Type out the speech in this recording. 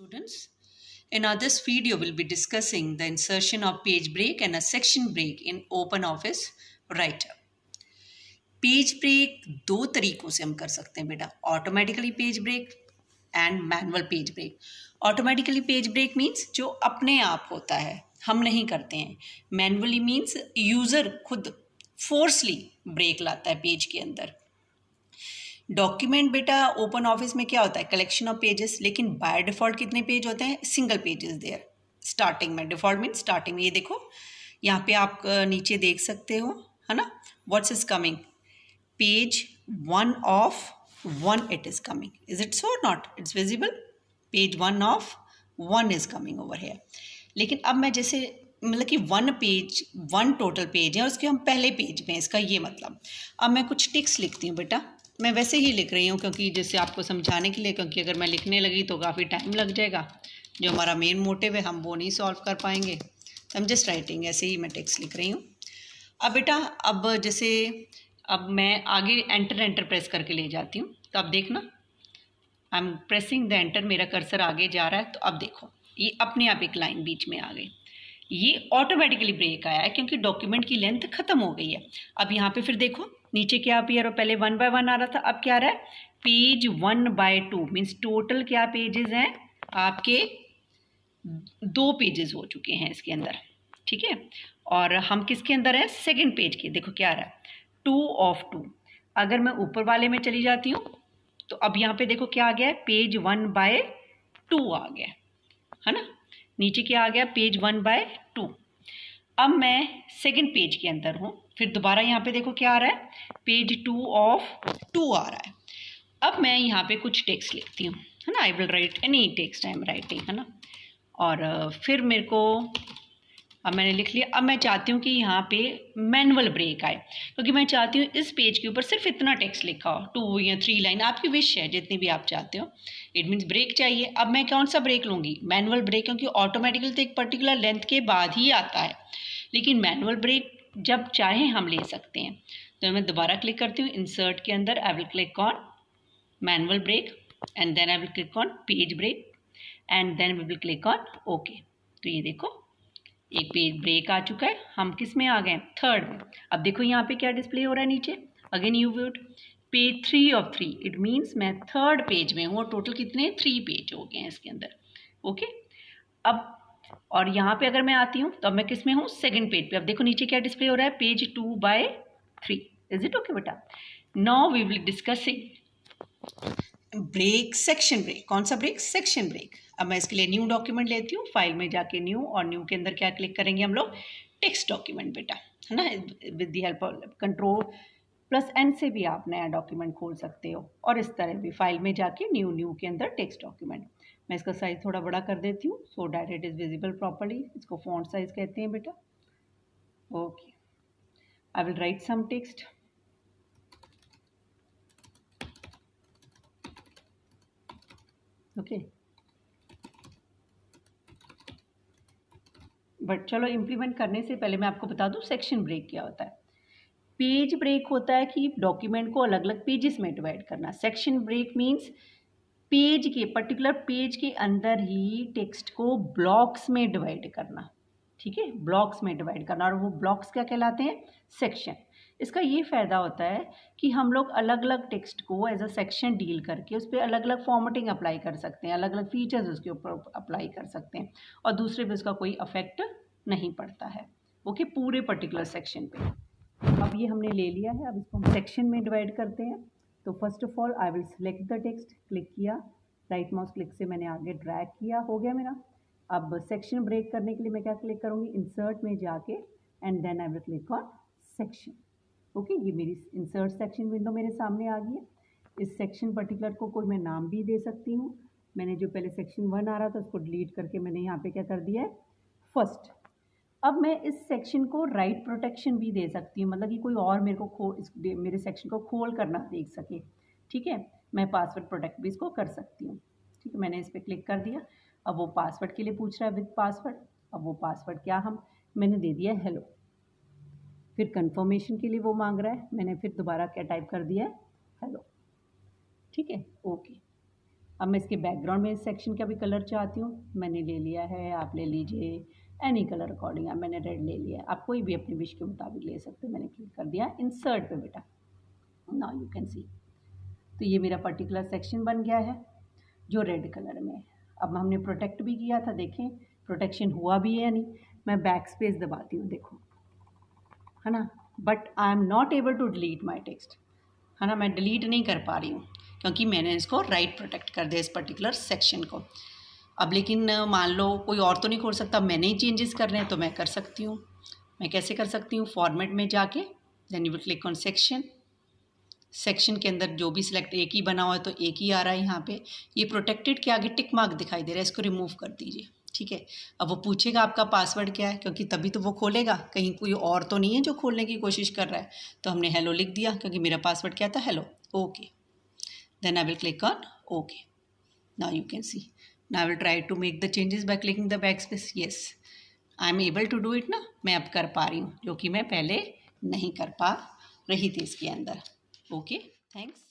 Students, in this video we'll be discussing the insertion of page break and a section break in OpenOffice Writer. Page break दो तरीकों से हम कर सकते हैं बेटा, automatically page break and manual page break. Automatically page break means जो अपने आप होता है, हम नहीं करते हैं। मैनुअली मीन्स यूज़र खुद फोर्सली ब्रेक लाता है पेज के अंदर। डॉक्यूमेंट बेटा ओपन ऑफिस में क्या होता है, कलेक्शन ऑफ पेजेस, लेकिन बाय डिफ़ॉल्ट कितने पेज होते हैं, सिंगल पेजेस देयर स्टार्टिंग में। डिफ़ॉल्ट मीन स्टार्टिंग में, ये देखो यहाँ पे आप नीचे देख सकते हो, है ना, what's is coming, page 1 of 1 it is coming, is it so not, it's visible, page 1 of 1 is coming over here. लेकिन अब मैं जैसे मतलब कि 1 टोटल पेज है और उसके हम पहले पेज में, इसका ये मतलब, अब मैं कुछ टिक्स लिखती हूँ बेटा। मैं वैसे ही लिख रही हूँ क्योंकि जैसे आपको समझाने के लिए, क्योंकि अगर मैं लिखने लगी तो काफ़ी टाइम लग जाएगा, जो हमारा मेन मोटिव है हम वो नहीं सॉल्व कर पाएंगे। तो हम जस्ट राइटिंग, ऐसे ही मैं टेक्स्ट लिख रही हूँ। अब बेटा अब जैसे अब मैं आगे एंटर प्रेस करके ले जाती हूँ, तो अब देखना, I am pressing the enter, मेरा कर्सर आगे जा रहा है। तो अब देखो ये अपने आप एक लाइन बीच में आ गई, ये ऑटोमेटिकली ब्रेक आया है क्योंकि डॉक्यूमेंट की लेंथ खत्म हो गई है। अब यहाँ पे फिर देखो नीचे क्या अपीयर हो, पहले 1 बाय 1 आ रहा था, अब क्या आ रहा है, पेज 1 बाय 2, मीन्स टोटल क्या पेजेस हैं आपके, 2 पेजेस हो चुके हैं इसके अंदर, ठीक है। और हम किसके अंदर हैं, सेकंड पेज के, देखो क्या आ रहा है, 2 ऑफ 2। अगर मैं ऊपर वाले में चली जाती हूँ तो अब यहाँ पे देखो क्या आ गया है, पेज 1 बाय 2 आ गया है ना, नीचे क्या आ गया, पेज 1 बाय 2। अब मैं सेकंड पेज के अंदर हूँ, फिर दोबारा यहाँ पे देखो क्या आ रहा है, पेज 2 ऑफ 2 आ रहा है। अब मैं यहाँ पे कुछ टेक्स्ट लिखती हूँ, है ना, आई will right any text I am writing, है ना। और फिर मेरे को, अब मैंने लिख लिया। अब मैं चाहती हूँ कि यहाँ पे मैनुअल ब्रेक आए, क्योंकि मैं चाहती हूँ इस पेज के ऊपर सिर्फ इतना टेक्स्ट लिखा हो, 2 या 3 लाइन, आपकी विश है जितनी भी आप चाहते हो। इट मीन्स ब्रेक चाहिए। अब मैं कौन सा ब्रेक लूँगी, मैनुअल ब्रेक, क्योंकि ऑटोमेटिकली तो एक पर्टिकुलर लेंथ के बाद ही आता है, लेकिन मैनुअल ब्रेक जब चाहें हम ले सकते हैं। तो मैं दोबारा क्लिक करती हूँ, इंसर्ट के अंदर I will click on manual break and then I will click on page break and then we will click on okay. तो ये देखो एक पेज ब्रेक आ चुका है, हम किस में आ गए, थर्ड में। अब देखो यहाँ पे क्या डिस्प्ले हो रहा है नीचे, again you viewed page 3 of 3, it means मैं थर्ड पेज में हूँ और टोटल कितने 3 पेज हो गए हैं इसके अंदर, ओके। अब और यहाँ पे अगर मैं आती हूँ तो अब मैं किस में हूँ, सेकंड पेज पे। अब देखो नीचे क्या डिस्प्ले हो रहा है, page 2 by 3, is it okay बेटा। Now we will discussing break, section break. कौन सा ब्रेक, सेक्शन ब्रेक। अब मैं इसके लिए न्यू डॉक्यूमेंट लेती हूँ, फाइल में जाके न्यू, और न्यू के अंदर क्या क्लिक करेंगे हम लोग, टेक्स्ट डॉक्यूमेंट बेटा, है ना। With the help of Ctrl+N से भी आप नया डॉक्यूमेंट खोल सकते हो, और इस तरह भी फाइल में जाके न्यू के अंदर टेक्स्ट डॉक्यूमेंट। मैं इसका साइज़ थोड़ा बड़ा कर देती हूँ so that it is visible properly. इसको फॉन्ट साइज कहते हैं बेटा, okay. I will write some text, okay. But चलो इम्प्लीमेंट करने से पहले मैं आपको बता दूं सेक्शन ब्रेक क्या होता है। पेज ब्रेक होता है कि डॉक्यूमेंट को अलग अलग पेजेस में डिवाइड करना। सेक्शन ब्रेक मीन्स पेज के, पर्टिकुलर पेज के अंदर ही टेक्स्ट को ब्लॉक्स में डिवाइड करना, ठीक है, ब्लॉक्स में डिवाइड करना, और वो ब्लॉक्स क्या कहलाते हैं, सेक्शन। इसका ये फ़ायदा होता है कि हम लोग अलग अलग टेक्स्ट को एज अ सेक्शन डील करके उस पर अलग अलग फॉर्मेटिंग अप्लाई कर सकते हैं, अलग अलग फीचर्स उसके ऊपर अप्लाई कर सकते हैं, और दूसरे पे उसका कोई अफेक्ट नहीं पड़ता है, ओके, पूरे पर्टिकुलर सेक्शन पे। अब ये हमने ले लिया है, अब इसको हम सेक्शन में डिवाइड करते हैं। तो first of all I will select the text, click किया, राइट माउस क्लिक से मैंने आगे ड्रैग किया, हो गया मेरा। अब सेक्शन ब्रेक करने के लिए मैं क्या क्लिक करूँगी, इंसर्ट में जाके and then I will click on section, okay. ये मेरी इंसर्ट सेक्शन विंडो मेरे सामने आ गई है। इस सेक्शन पर्टिकुलर को कोई मैं नाम भी दे सकती हूँ। मैंने जो पहले सेक्शन 1 आ रहा था उसको डिलीट करके मैंने यहाँ पे क्या कर दिया है, फर्स्ट। अब मैं इस सेक्शन को राइट प्रोटेक्शन भी दे सकती हूँ, मतलब कि कोई और मेरे को मेरे सेक्शन को खोल कर ना देख सके, ठीक है। मैं पासवर्ड प्रोटेक्ट भी इसको कर सकती हूँ, ठीक है। मैंने इस पर क्लिक कर दिया। अब वो पासवर्ड के लिए पूछ रहा है विद पासवर्ड। अब वो पासवर्ड क्या, मैंने दे दिया हेलो। फिर कंफर्मेशन के लिए वो मांग रहा है, मैंने फिर दोबारा क्या टाइप कर दिया है, हेलो, ठीक है, ओके। अब मैं इसके बैकग्राउंड में इस सेक्शन का भी कलर चाहती हूँ, मैंने ले लिया है, आप ले लीजिए एनी कलर अकॉर्डिंग। अब मैंने रेड ले लिया, आप कोई भी अपनी विश के मुताबिक ले सकते हो। मैंने क्लिक कर दिया इंसर्ट पे बेटा, नाउ यू कैन सी। तो ये मेरा पर्टिकुलर सेक्शन बन गया है जो रेड कलर में है। अब हमने प्रोटेक्ट भी किया था, देखें प्रोटेक्शन हुआ भी है या नहीं। मैं बैक स्पेस दबाती हूँ, देखो है ना, but I am not able to delete my text, है ना, मैं डिलीट नहीं कर पा रही हूँ क्योंकि मैंने इसको राइट प्रोटेक्ट कर दिया इस पर्टिकुलर सेक्शन को। अब लेकिन मान लो कोई और तो नहीं खोल सकता, मैंने ही चेंजेस करने हैं तो मैं कर सकती हूँ। मैं कैसे कर सकती हूँ, फॉर्मेट में जाके then you will click on section. Section के अंदर जो भी सिलेक्ट एक ही बना हुआ है तो एक ही आ रहा है यहाँ पे। ये प्रोटेक्टेड के आगे टिक मार्क दिखाई दे रहा है, इसको रिमूव कर दीजिए, ठीक है। अब वो पूछेगा आपका पासवर्ड क्या है, क्योंकि तभी तो वो खोलेगा, कहीं कोई और तो नहीं है जो खोलने की कोशिश कर रहा है। तो हमने हेलो लिख दिया क्योंकि मेरा पासवर्ड क्या था, hello, okay. Then I will click on okay. Now you can see, now I will try to make the changes by clicking the backspace. Yes, I am able to do it ना, मैं अब कर पा रही हूँ जो कि मैं पहले नहीं कर पा रही थी इसके अंदर। Okay, thanks.